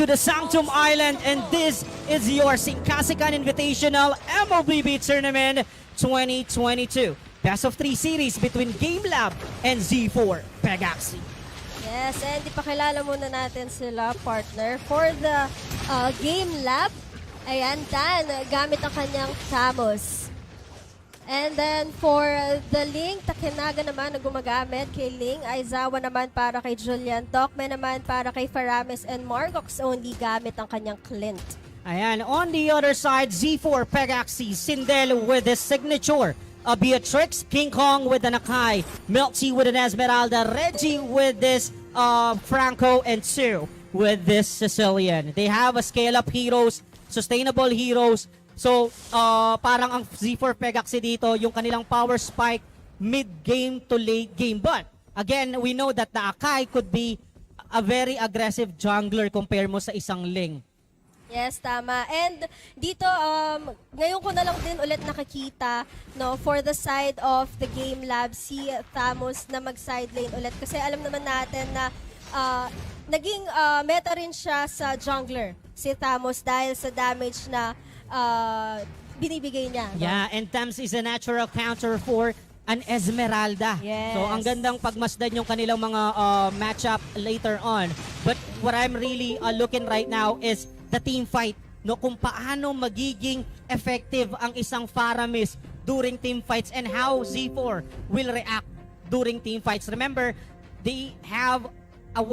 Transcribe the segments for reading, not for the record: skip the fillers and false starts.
to the Sanctum Island, and this is your Singkasikan Invitational Mlbb Tournament 2022. Best of 3 series between Gamelab and Z4 Pegaxy. Yes, and ipakilala muna natin sila, partner. For the Gamelab, ayan, Dan, gamit ang kanyang Tamos. And then for the Ling, Takinaga naman na gumagamit kay Ling, Aizawa naman para kay Julian, Dokme naman para kay Faramis, and Margox only gamit ang kanyang Clint. Ayan, on the other side, Z4 Pegaxy, Sindel with his signature. Beatrix, King Kong with an Akai, Mlbb with an Esmeralda, Reggie with this Franco, and Sue with this Sicilian. They have a scale-up heroes, sustainable heroes. So, parang ang Z4 Pegaxy dito, yung kanilang power spike mid-game to late game. But, again, we know that the Akai could be a very aggressive jungler compare mo sa isang Ling. Yes, tama. And dito, ngayon ko na lang din ulit nakikita, no, for the side of the Gamelab, si Tamos na mag-side lane ulit. Kasi alam naman natin na naging meta rin siya sa jungler, si Tamos, dahil sa damage na binibigay niya. No? Yeah, and Tams is a natural counter for an Esmeralda. Yes. So, ang gandang pagmasdan yung kanilang mga matchup later on. But what I'm really looking right now is the team fight, no, kung paano magiging effective ang isang Faramis during team fights and how Z4 will react during team fights. Remember, they have a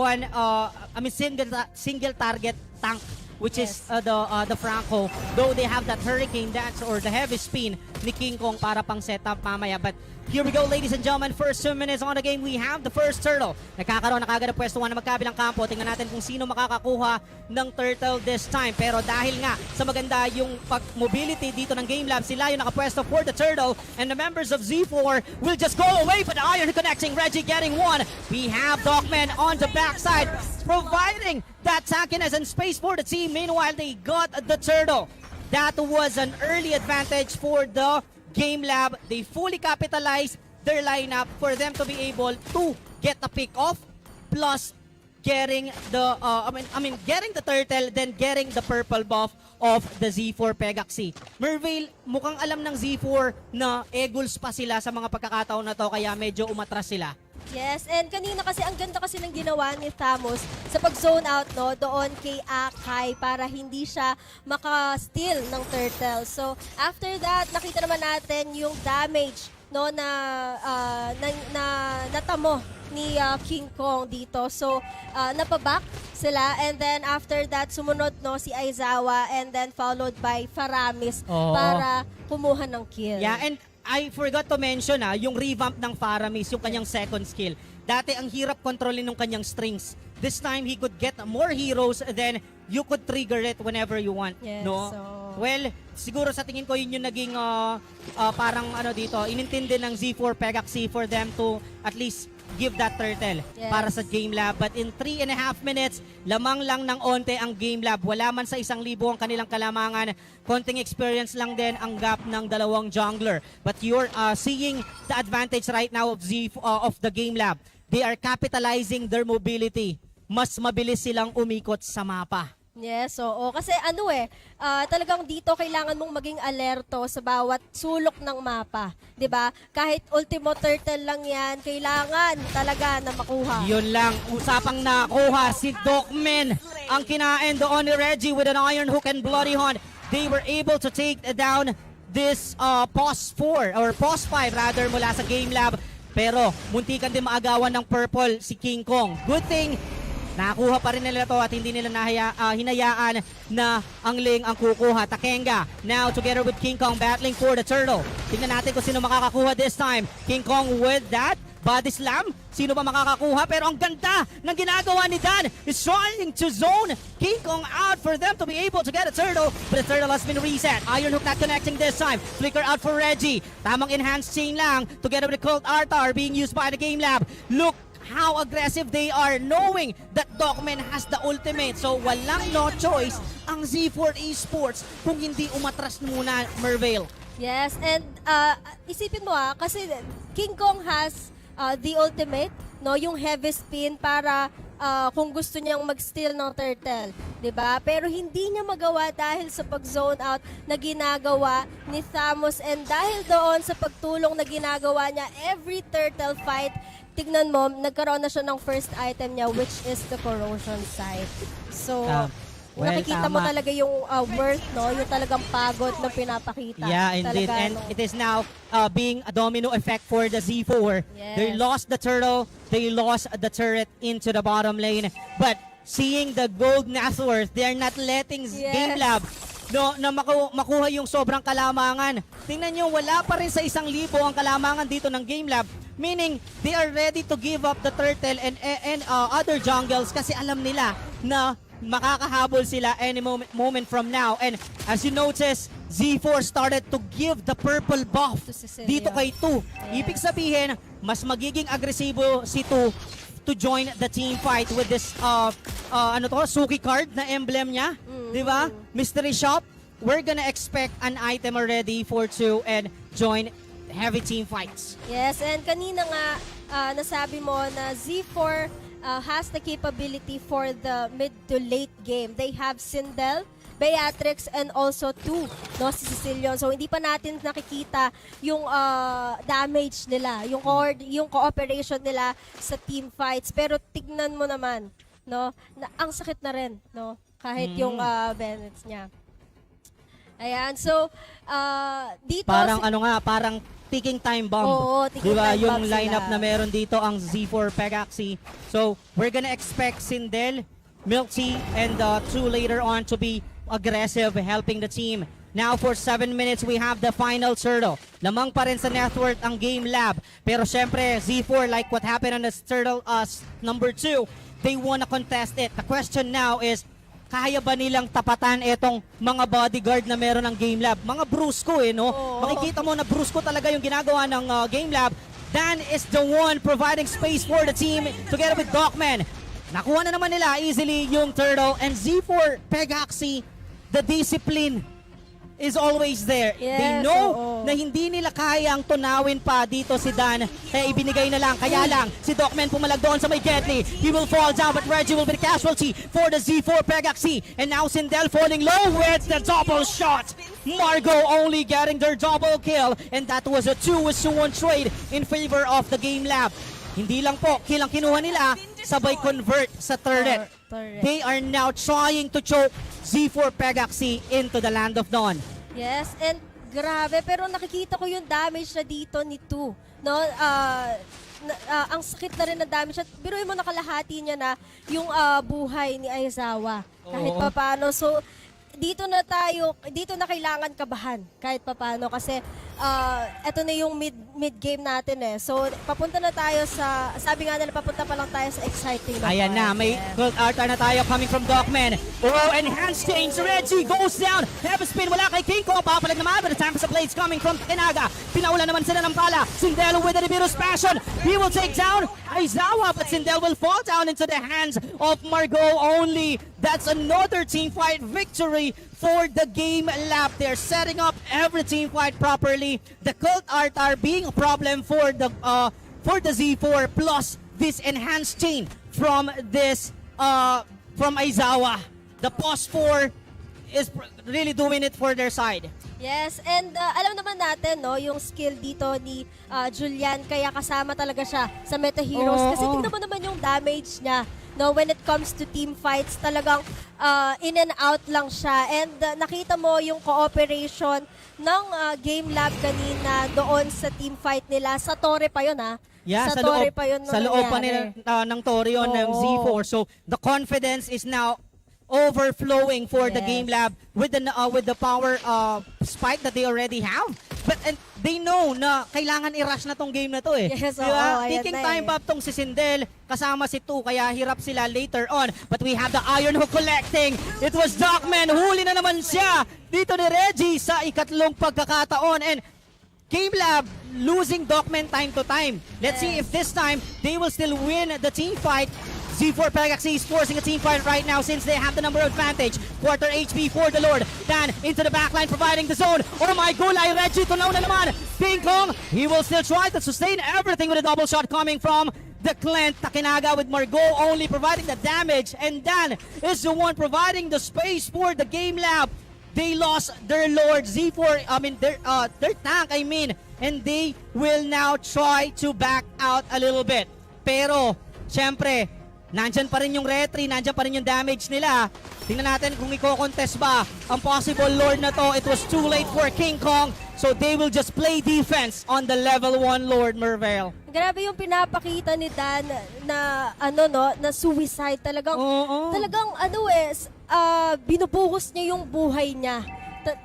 single target tank, which is the Franco, though they have that hurricane dance or the heavy spin ni King Kong para pang setup mamaya. But here we go, ladies and gentlemen. First 2 minutes on the game, we have the first turtle. Nagkakaroon na kagad ng pwesto na magkabilang kampo. Tingnan natin kung sino makakakuha ng turtle this time. Pero dahil nga sa maganda yung mobility dito ng Gamelab, sila yung nakapwesto for the turtle. And the members of Z4 will just go away, but the iron connecting, Reggie getting one. We have Dogman on the backside, providing that tankiness and space for the team. Meanwhile, they got the turtle. That was an early advantage for the Gamelab. They fully capitalized their lineup for them to be able to get the pick off, plus getting the getting the turtle, then getting the purple buff of the Z4 Pegaxy. Mervale, mukhang alam ng Z4 na eguls pa sila sa mga pagkakataon na to, kaya medyo umatras sila. Yes, and kanina kasi, ang ganda kasi ng ginawa ni Tamos sa pag-zone out, no, doon kay Akai para hindi siya maka-steal ng turtle. So, after that, nakita naman natin yung damage, no, na natamo ni King Kong dito. So, napaback sila, and then after that, sumunod, no, si Aizawa, and then followed by Faramis para kumuha ng kill. Yeah, and I forgot to mention yung revamp ng Faramis, yung kanyang second skill. Dati ang hirap kontrolin ng kanyang strings. This time he could get more heroes, then you could trigger it whenever you want. Yes, no? so Well, siguro sa tingin ko yun yung naging parang dito, inintindi ng Z4 Pegaxy for them to at least give that turtle para sa Gamelab. But in 3.5 minutes, lamang lang ng onte ang Gamelab. Wala man sa 1,000 ang kanilang kalamangan. Konting experience lang din ang gap ng dalawang jungler. But you're seeing the advantage right now of the Gamelab. They are capitalizing their mobility. Mas mabilis silang umikot sa mapa. yes, oo. Kasi talagang dito kailangan mong maging alerto sa bawat sulok ng mapa. 'Di ba? Kahit ultimo turtle lang yan, kailangan talaga na makuha. Yun lang, usapang nakuha si Dokmen. Ang kinain doon ni Reggie with an iron hook and bloody horn. They were able to take down this pos 4 or pos 5 rather mula sa Gamelab. Pero muntikan din maagawan ng purple si King Kong. Good thing, nakuha pa rin nila to at hindi nila hinayaan na ang Ling ang kukuha. Takenga now together with King Kong battling for the turtle. Tingnan natin kung sino makakakuha this time. King Kong with that body slam. Sino ba makakakuha? Pero ang ganda ng ginagawa ni Dan is trying to zone King Kong out for them to be able to get a turtle. But the turtle has been reset. Iron hook not connecting this time. Flicker out for Reggie. Tamang enhanced chain lang together with the Colt Artar being used by the Gamelab. Look how aggressive they are, knowing that Dogman has the ultimate. So walang no choice ang Z4 Esports kung hindi umatras muna, Mervale. Yes, and isipin mo kasi King Kong has the ultimate, no, yung heavy spin para kung gusto niyang mag-steal ng turtle, 'di ba? Pero hindi niya magawa dahil sa pag-zone out na ginagawa ni Thamos, and dahil doon sa pagtulong na ginagawa niya every turtle fight, tignan mo, nagkaroon na siya ng first item niya, which is the corrosion sight. So, nakikita mo tama. talaga yung worth, no? Yung talagang pagod na pinapakita. Yeah, indeed. Talaga, And no? it is now being a domino effect for the Z4. Yes. They lost the turtle, they lost the turret into the bottom lane. But seeing the gold net worth, they are not letting Gamelab na makuha yung sobrang kalamangan. Tingnan nyo, wala pa rin sa 1,000 ang kalamangan dito ng Gamelab. Meaning, they are ready to give up the turtle and other jungles kasi alam nila na makakahabol sila any moment from now. And as you notice, Z4 started to give the purple buff To Cecilia. dito kay 2. Ibig sabihin, mas magiging agresibo si 2 to join the team fight with this Suki card na emblem niya. Di ba? Mystery shop. We're gonna expect an item already for 2 and join heavy team fights. Yes, and kanina nga nasabi mo na Z4 has the capability for the mid to late game. They have Sindel, Beatrix, and also 2, no, si Cecilion. So hindi pa natin nakikita yung damage nila, yung cooperation nila sa team fights. Pero tignan mo naman, no, na ang sakit na rin, no, kahit yung Bennett's niya. Ayan, so dito Parang parang ticking time bomb. Oo, ticking diba? time Yung bomb lineup sila. na meron dito ang Z4 Pegaxy. So, we're gonna expect Sindel, Mlbb, and 2 later on to be aggressive, helping the team. Now, for 7 minutes, we have the final turtle. Lamang pa rin sa network ang Gamelab. Pero syempre, Z4, like what happened on the turtle number 2, they wanna contest it. The question now is, kaya ba nilang tapatan itong mga bodyguard na meron ng Gamelab? Mga brusko no? Oo. Makikita mo na brusko talaga yung ginagawa ng Gamelab. Dan is the one providing space for the team together with Dogman. Nakuha na naman nila easily yung turtle, and Z4 Pegaxy, the discipline is always there. Yes, They know oo. na hindi nila kayang tunawin pa dito si Dan. Kaya ibinigay na lang. Kaya lang, si Dogman pumalag doon sa may Getly. He will fall down, but Reggie will be the casualty for the Z4 Pegaxy. And now Sindel falling low with the double shot. Margo only getting their double kill. And that was a 2-1 trade in favor of the Gamelab. Hindi lang po, kill ang kinuha nila, sabay convert sa turret. Turret. They are now trying to choke Z4 Pegaxy into the Land of Dawn. Yes, and grabe, pero nakikita ko yung damage na dito ni 2. No? Ang sakit na rin ng damage. At biruin mo nakalahati niya na yung buhay ni Aizawa. Kahit Oo. papaano. So, dito na kailangan kabahan kahit papaano kasi eto na yung mid game natin So papunta na tayo sa, sabi nga nila, papunta pa lang tayo sa exciting na Ayan na, part. may Yes. gold altar na tayo coming from Dogman. Oh, enhanced change. Reggie goes down. Heavy spin, wala kay King Kong. Papalag naman, but the time for the blades coming from Tenaga. Pinaula naman sila ng pala. Sindel with the Nibiru's passion. He will take down Aizawa, but Sindel will fall down into the hands of Margot only. That's another team fight victory for the Gamelab. They're setting up every team fight properly. The cult art are being a problem for the Z4, plus this enhanced chain from this from Aizawa. The pos 4 is really doing it for their side. Yes, and alam naman natin, no, yung skill dito ni Julian, kaya kasama talaga siya sa Meta Heroes. Oo, Kasi oo. tingnan mo naman yung damage niya. No, when it comes to team fights, talagang in and out lang siya. And nakita mo yung cooperation ng Gamelab kanina doon sa team fight nila. Sa Torre pa yun, Yeah, sa Torre loob, pa yun sa loob pa nila, ng Torion ng Oo. Z4. So the confidence is now overflowing for the Yes. Gamelab with the power spike that they already have. But and they know na kailangan i-rush na tong game na to Yes, Di oo, ba? ayan Taking na time up tong si Sindel kasama si Tu, kaya hirap sila later on. But we have the Iron Hook collecting. It was Dogman. Huli na naman siya dito ni Reggie sa ikatlong pagkakataon. And Gamelab losing Dogman time to time. Let's see if this time they will still win the team fight. Z4 Pegaxy is forcing a team fight right now since they have the number advantage. Quarter HP for the Lord. Dan into the backline providing the zone. Oh my gulay, Reggie tunaw na naman. King Kong, he will still try to sustain everything with a double shot coming from the Clint. Takinaga with Margot only providing the damage, and Dan is the one providing the space for the Gamelab. They lost their Lord Z4, their tank, and they will now try to back out a little bit. Pero, syempre, nandyan pa rin yung retry, nandyan pa rin yung damage nila. Tingnan natin kung i-contest ba ang possible Lord na to. It was too late for King Kong, so they will just play defense on the level 1 Lord, Mervale. Grabe yung pinapakita ni Dan na na suicide talagang binubuhos niya yung buhay niya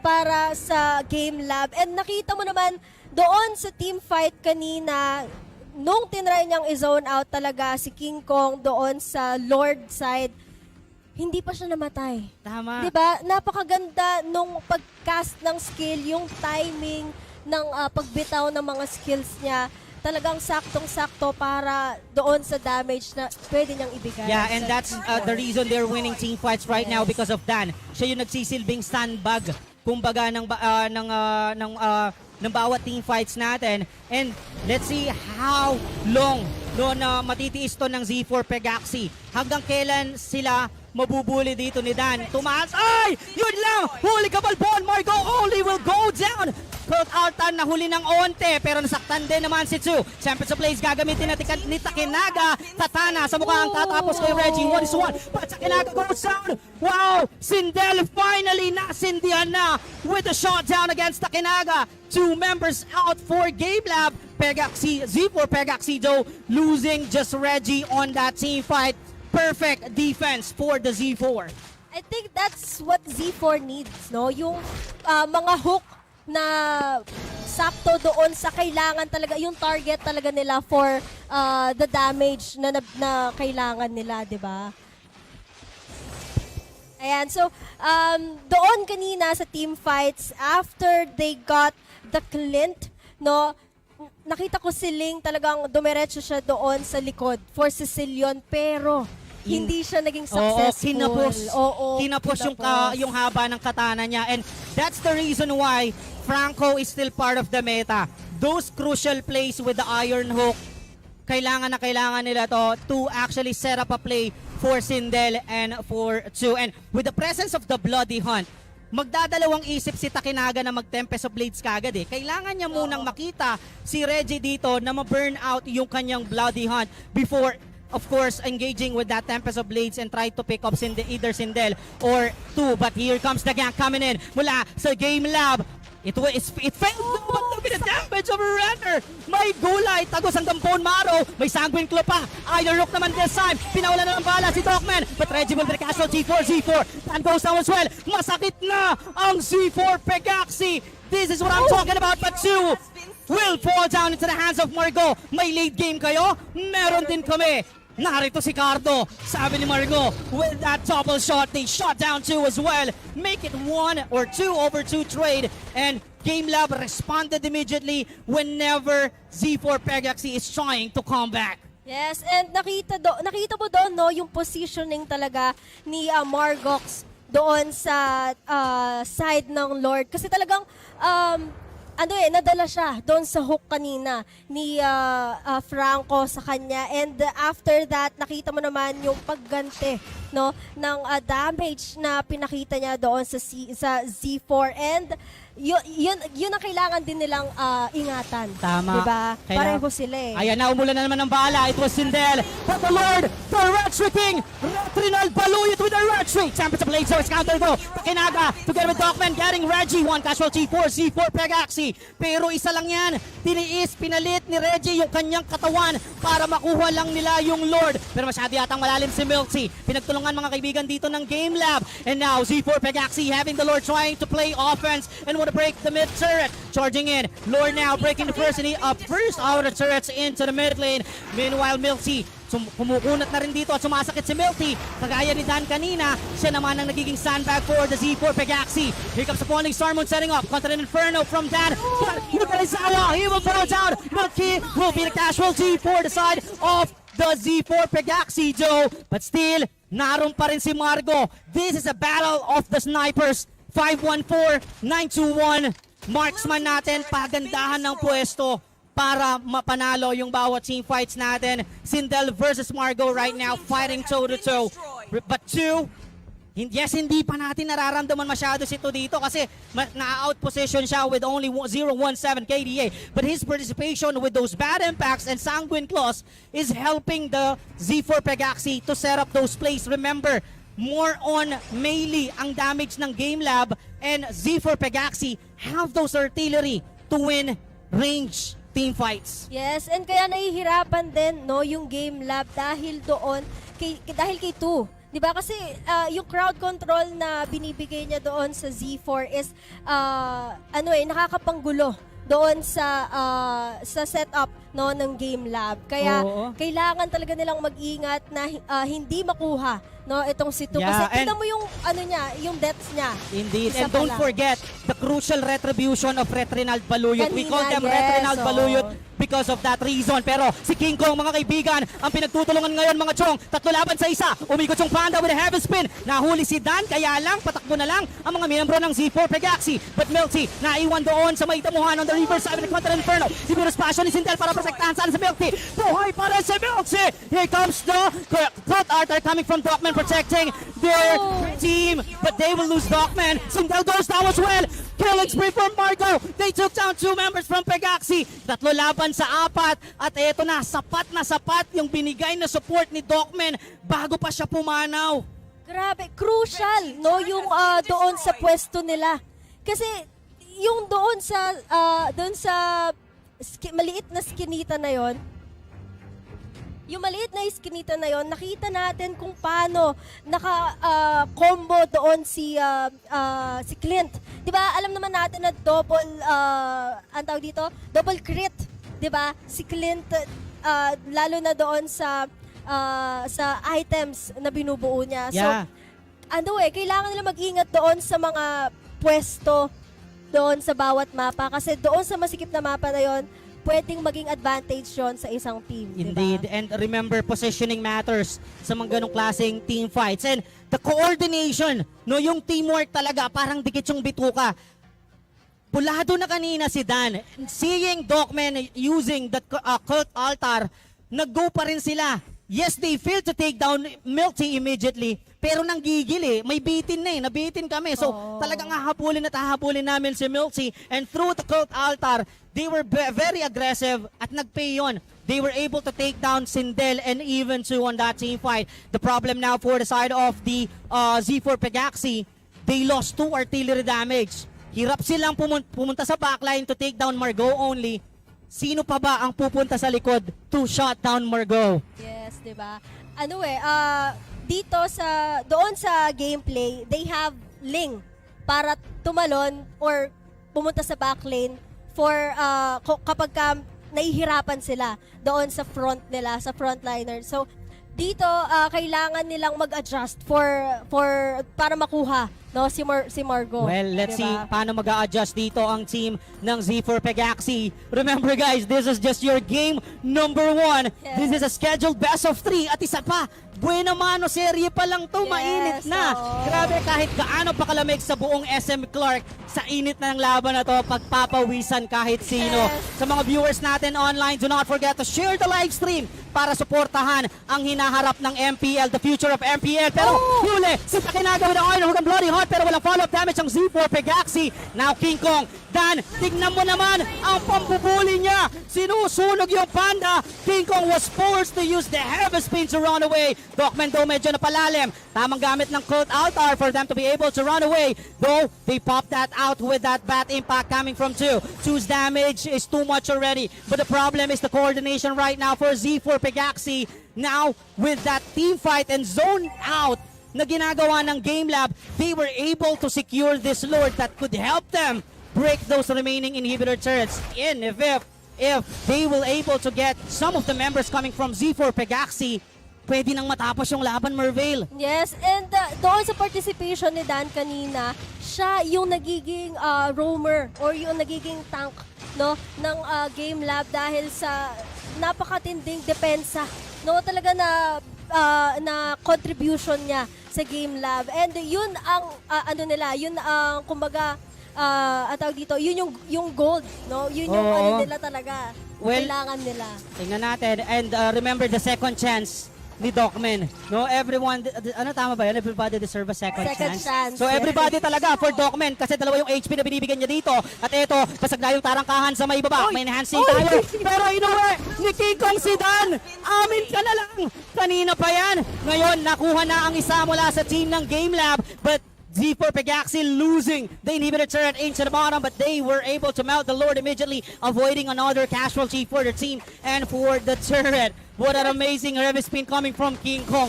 para sa Gamelab. And nakita mo naman doon sa team fight kanina, nung tinry niyang i-zone out talaga si King Kong doon sa Lord side, hindi pa siya namatay. Tama. Diba? Napakaganda nung pag-cast ng skill, yung timing ng pagbitaw ng mga skills niya. Talagang saktong-sakto para doon sa damage na pwede niyang ibigay. Yeah, and that's the reason they're winning team fights right now because of Dan. Siya yung nagsisilbing sandbag, kumbaga ng bawat team fights natin. And let's see how long matitiis to ng Z4 Pegaxy. Hanggang kailan sila mabubuli dito ni Dan. Tumaas. Ay! Yun lang! Huli ka balbon! Margo only will go down! Kurt Altan na huli ng onte, pero nasaktan din naman si Tsu. Siyempre sa plays gagamitin ni Takinaga. Tatana sa mukha ang tatapos kay Reggie. 1-1. But Takinaga goes down. Wow! Sindel finally nasindihan na with the shot down against Takinaga. 2 members out for Gamelab. Pegaxy, Z4 Pegaxy though, losing just Reggie on that team fight. Perfect defense for the Z4. I think that's what Z4 needs, no? Yung mga hook na sakto doon sa kailangan talaga, yung target talaga nila for the damage na kailangan nila, di ba? Ayan, so doon kanina sa team fights, after they got the Clint, no, nakita ko si Ling talagang dumiretso siya doon sa likod for Sicilian, pero hindi siya naging successful. Kinapos yung haba ng katana niya. And that's the reason why Franco is still part of the meta. Those crucial plays with the Iron Hook, kailangan nila to actually set up a play for Sindel and for Tsu. And with the presence of the Bloody Hunt, magdadalawang isip si Takinaga na mag-Tempest of Blades kagad eh. Kailangan niya munang makita si Reggie dito na ma-burn out yung kanyang Bloody Hunt before, of course, engaging with that Tempest of Blades and try to pick up either Sindel or Tsu. But here comes the gank coming in mula sa Gamelab. It failed, but look at the damage of a runner. May gulay, tagos hanggang bone marrow. May sanguine claw pa. Iron Rook naman this time. Pinawala na ng bala si Dogman. But Reggie will be the castle. Z4. Dan goes down as well. Masakit na ang Z4 Pegaxy. This is what I'm talking about. But Tsu will fall down into the hands of Margo. May late game kayo? Meron din kami. Narito si Cardo, sabi ni Margo, with that double shot, they shot down 2 as well. Make it 1 or 2-over-2 trade, and Gamelab responded immediately whenever Z4 Pegaxy is trying to come back. Yes, and nakita mo doon, no, yung positioning talaga ni Margox doon sa side ng Lord. Kasi talagang nadala siya doon sa hook kanina ni Franco sa kanya. And after that, nakita mo naman yung pagganti, no, ng damage na pinakita niya doon sa Z4. And yun ang kailangan din nilang ingatan. Tama. Diba? Pareho sila eh. Ayan na, umulan na naman ng bala. It was Sindel. But the Lord, the Retry King, Retrinal Baluyot with the Retry. Tempest of Blade Source counter though. Takinaga together with Dogman getting Reggie. 1 casualty for Z4 Pegaxy. Pero isa lang yan. Tiniis, pinalit ni Reggie yung kanyang katawan para makuha lang nila yung Lord. Pero masyado yatang malalim si Milksy. Pinagtulungan mga kaibigan dito ng Gamelab. And now Z4 Pegaxy having the Lord trying to play offense and to break the mid turret, charging in. Lord now breaking the first outer turrets into the mid lane. Meanwhile, Milksy kumukunat na rin dito at sumasakit si Milky. Kagaya ni Dan kanina, siya naman ang nagiging sandbag for the Z4 Pegaxy. Here comes the falling Star Moon setting up. Contra Inferno from Dan. But look at Izawa. He will fall down. Milky will be the casualty for the side of the Z4 Pegaxy, Joe. But still, naroon pa rin si Margo. This is a battle of the snipers. 5-1-4, 9-2-1. Marksman natin, pagandahan ng pwesto. para mapanalo yung bawat team fights natin. Sindel versus Margo right now, fighting toe-to-toe. But two, yes, hindi pa natin nararamdaman masyado si To dito kasi na-out position siya with only 0.17 KDA. But his participation with those bad impacts and sanguine claws is helping the Z4 Pegaxy to set up those plays. Remember, more on melee ang damage ng Gamelab, and Z4 Pegaxy have those artillery to win range team fights. Yes, and kaya nahihirapan din no yung Gamelab dahil doon dahil kay 2. 'Di ba? Kasi yung crowd control na binibigay niya doon sa Z4 is nakakapanggulo doon sa setup no ng Gamelab. Kaya kailangan talaga nilang mag-ingat na hindi makuha no itong si 2 kasi tingnan mo yung yung deaths niya. Indeed. And don't forget the crucial retribution of Retrinald Baluyot. We call them Retrinald Baluyot because of that reason. Pero si King Kong, mga kaibigan, ang pinagtutulungan ngayon mga chong, 3 laban sa 1. Umikot yung Panda with a heavy spin. Nahuli si Dan, kaya lang patakbo na lang ang mga miyembro ng Z4 Pegaxy. But Milty naiwan doon sa may damuhan on the reverse side of the Quantum Inferno. Si Virus Passion ni Sindel para protektahan saan sa Milty. Buhay para si Milty. Here comes the Cloud Arthur coming from Dogman protecting their team. But they will lose Dogman. Sindel goes down as well. Killing spree from Margo. They took down 2 members from Pegaxy. 3 laban sa 4. At eto na sapat yung binigay na support ni Dogman bago pa siya pumanaw. Grabe, crucial no yung doon sa pwesto nila. Kasi yung doon sa maliit na skinita na yon, yung maliit na iskinita na yon, nakita natin kung paano naka-combo doon si Clint. 'Di ba? Alam naman natin na ang tawag dito, double crit, 'di ba? Si Clint lalo na doon sa items na binubuo niya. Yeah. So kailangan nila mag-ingat doon sa mga pwesto doon sa bawat mapa kasi doon sa masikip na mapa na yon, pwedeng maging advantage yon sa isang team. Indeed. Diba? And remember, positioning matters sa mga ganong klaseng team fights. And the coordination, no, yung teamwork talaga, parang dikit yung bituka. Pulado na kanina si Dan. Seeing Dogman using the cult altar, nag-go pa rin sila. Yes, they failed to take down Milty immediately, pero nanggigil may bitin na nabitin kami. So talagang hahabulin at hahabulin namin si Milty, and through the cult altar, they were very aggressive at nagpay yun. They were able to take down Sindel and even 2 on that team fight. The problem now for the side of the Z4 Pegaxy, they lost 2 artillery damage. Hirap silang pumunta sa backline to take down Margo only. Sino pa ba ang pupunta sa likod to shut down Margo? Yes, 'di ba? Dito doon sa gameplay, they have Ling para tumalon or pumunta sa backlane for kapag nahihirapan sila doon sa front nila, sa frontliner. So dito kailangan nilang mag-adjust para makuha si Margo. Well, let's see paano mag-a-adjust dito ang team ng Z4 Pegaxy. Remember guys, this is just your game number 1. Yes. This is a scheduled best of 3 at isa pa. Buena mano, serye pa lang to, mainit na. Grabe, kahit gaano pa kalamig sa buong SM Clark, sa init na ng laban na to, pagpapawisan kahit sino. Sa mga viewers natin online, do not forget to share the live stream para suportahan ang hinaharap ng MPL, the future of MPL. Pero huli, si Takinaga with the iron hook and bloody heart, pero walang follow-up damage ang Z4 Pegaxy. Now King Kong, Dan, tignan mo naman ang pambubuli niya. Sinusunog yung Panda. King Kong was forced to use the heavy spin to run away. Dogman though medyo napalalim. Tamang gamit ng Cult Altar for them to be able to run away. Though, they popped that out with that bat impact coming from 2. 2's damage is too much already. But the problem is the coordination right now for Z4 Pegaxy. Now, with that team fight and zone out na ginagawa ng Gamelab, they were able to secure this Lord that could help them break those remaining inhibitor turrets in if they will able to get some of the members coming from Z4 Pegaxy. Pwede nang matapos yung laban, Mervale. Yes, and doon sa participation ni Dan kanina, siya yung nagiging roamer or yung nagiging tank ng Gamelab dahil sa napakatinding depensa. Talaga na contribution niya sa Gamelab. And yun ang yun ang kumbaga ang tawag dito, yun yung gold, no? Yun yung Oo. ano nila talaga. Well, Kailangan nila. tingnan natin. And remember the second chance ni Docman. No, everyone, ano tama ba yun? Everybody deserve a second chance. So yes. everybody talaga for Docman kasi dalawa yung HP na binibigyan niya dito. At ito, basag na yung tarangkahan sa may baba. May enhancing tayo. Pero inuwi ni King Kong si Dan. Amin ka na lang. Kanina pa yan. Ngayon, nakuha na ang isa mula sa team ng Gamelab. But Z4 Pegaxy losing the inhibitor turret into the bottom, but they were able to mount the Lord immediately, avoiding another casualty for the team and for the turret. What an amazing heavy spin coming from King Kong.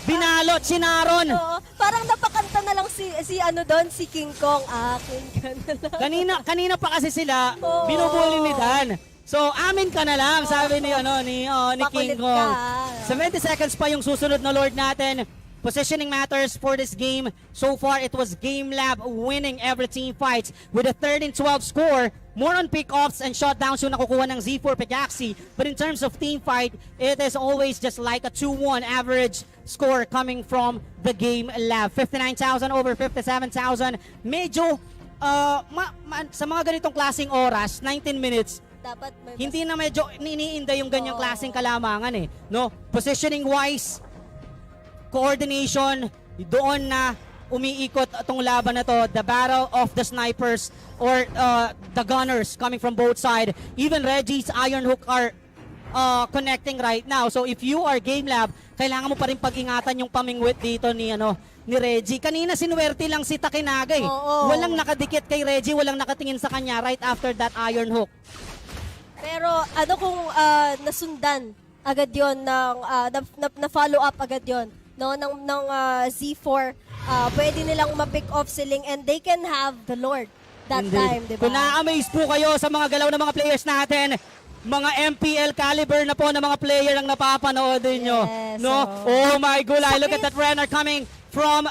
Binalot si Naron. Oo, parang napakanta na lang si ano doon, si King Kong. Akin ka na lang. Kanina pa kasi sila Oo. binubuli ni Dan. So amin ka na lang, sabi ni ni King Makulit Kong. ka. 70 seconds pa yung susunod na Lord natin. Positioning matters for this game. So far, it was Gamelab winning every team fights with a 13-12 score. More on pick-offs and shutdowns yung nakukuha ng Z4 Pegaxy. But in terms of team fight, it is always just like a 2-1 average score coming from the Gamelab. 59,000 over 57,000. Medyo, sa mga ganitong klaseng oras, 19 minutes, Dapat may hindi na medyo iniinda yung ganyang klaseng kalamangan eh. No? Positioning-wise, coordination, doon na umiikot itong laban na to. The battle of the snipers or the gunners coming from both sides. Even Reggie's Iron Hook are connecting right now. So if you are Gamelab, kailangan mo pa rin pag-ingatan yung pamingwit dito ni Reggie. Kanina sinuwerte lang si Takinaga eh. Oo. Walang nakadikit kay Reggie, walang nakatingin sa kanya right after that Iron Hook. Pero ano kung nasundan agad yon ng na-follow up agad yon no ng Z4, pwede nilang ma-pick off siling and they can have the Lord that Indeed. time, di ba? Kung na-amaze po kayo sa mga galaw ng mga players natin, mga MPL caliber na po ng mga player ang napapanood nyo. Yes, No? Oh my gulay, look at that runner coming from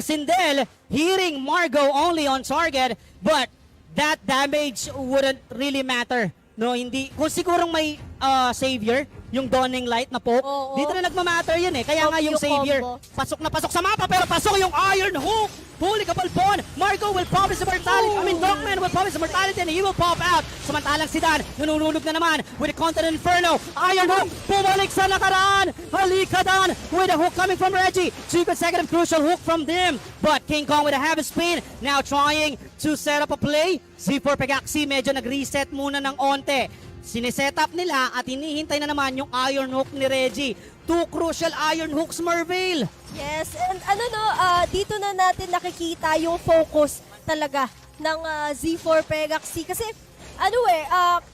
Sindel, hitting Margot only on target, but that damage wouldn't really matter. No, hindi. Kung sigurong may savior, yung Dawning Light na poke, Oo. dito na nagmamatter yun eh. Kaya nga yung Yung savior, combo. pasok na pasok sa mapa, pero pasok yung Iron Hook! Holy kapalpon! Margot will promise immortality. I mean, Dogman will promise immortality and he will pop out. Samantalang si Dan, nanunulog na naman with the Continent Inferno. Iron Hook, bumalik sa nakaraan! Halika Dan with a hook coming from Reggie. 2 consecutive crucial hook from them. But King Kong with a heavy spin, now trying to set up a play. Z4 Pegaxy medyo nag-reset muna ng onte. Sineset up nila at hinihintay na naman yung Iron Hook ni Reggie. 2 crucial Iron Hooks, Mervale. Yes, and dito na natin nakikita yung focus talaga ng Z4 Pegaxy kasi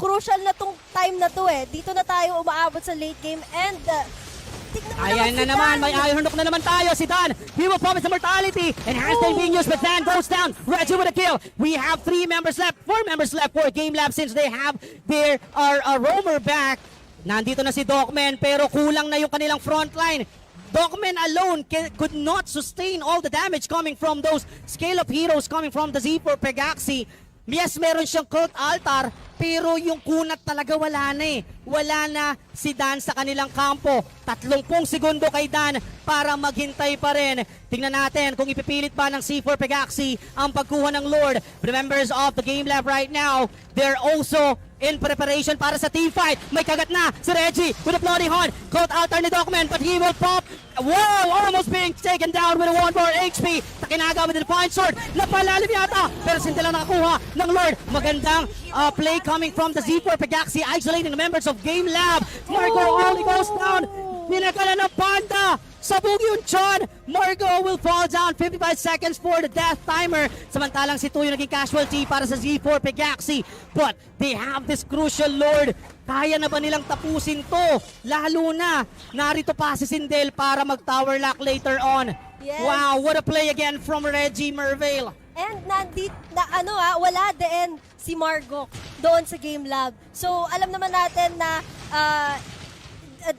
crucial na tong time na to eh. Dito na tayo umaabot sa late game and tignan mo Ayan na si naman, Dan. may Iron Hook na naman tayo. Si Dan, he will promise immortality. Enhanced time being used, but Dan goes down. Reggie with a kill. We have 4 members left for Gamelab since they have their roamer back. Nandito na si Dogman, pero kulang na yung kanilang frontline. Dogman alone could not sustain all the damage coming from those scale-up heroes coming from the Z4 Pegaxy. Yes, meron siyang cult altar, pero yung kunat talaga wala na eh. Wala na si Dan sa kanilang kampo. 30 segundo kay Dan para maghintay pa rin. Tingnan natin kung ipipilit ba ng C4 Pegaxy ang pagkuha ng Lord. The members of the Gamelab right now, they're also in preparation para sa team fight. May kagat na si Reggie with a floating horn. Cult altar ni Dogman, but he will pop. Wow! Almost being taken down with a 1 more HP. Takinaga with the Divine Sword. Napalalim yata, pero sintila nakakuha ng Lord. Magandang play coming from the Z4 Pegaxy, isolating the members of Gamelab. Margot only goes down. Pinakala ng Panda. Sabog yung Chon. Margot will fall down. 55 seconds for the death timer. Samantalang si Tuyo naging casualty para sa Z4 Pegaxy. But they have this crucial Lord. Kaya na ba nilang tapusin to? Lalo na, narito pa si Sindel para mag-tower lock later on. Yes. Wow, what a play again from Reggie Mervale. And wala din si Margot doon sa Gamelab. So alam naman natin na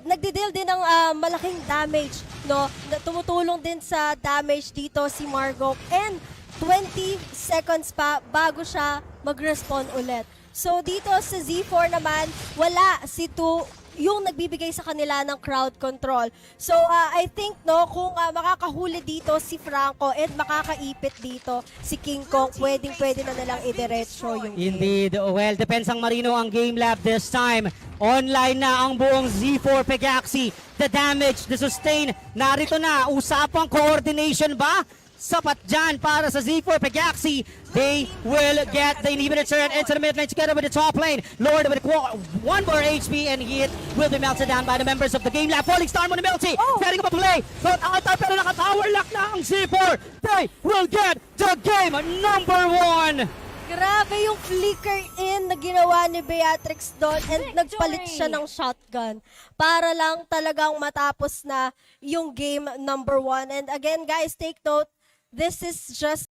nagde-deal din ng malaking damage, no? Tumutulong din sa damage dito si Margot. And 20 seconds pa bago siya mag-respawn ulit. So dito sa Z4 naman, wala si Tu. yung nagbibigay sa kanila ng crowd control. So, I think, kung makakahuli dito si Franco and makakaipit dito si King Kong, pwedeng-pwede na nilang idiretso yung game. Indeed. Well, depends ang Marino ang Gamelab this time. Online na ang buong Z4 Pegaxy. The damage, the sustain, narito na. Usapang coordination ba? Sapat dyan para sa Z4 Pegaxy. They will get the inhibitor turret into the mid lane together with the top lane. Lord with one more HP and he will be melted down by the members of the Gamelab. Falling star mo ni Melty. Setting up a play. But ata pero naka-tower lock na ang Z4. They will get the game number 1. Grabe yung flicker in na ginawa ni Beatrix doon and nagpalit siya ng shotgun para lang talagang matapos na yung game number 1. And again guys, take note, this is just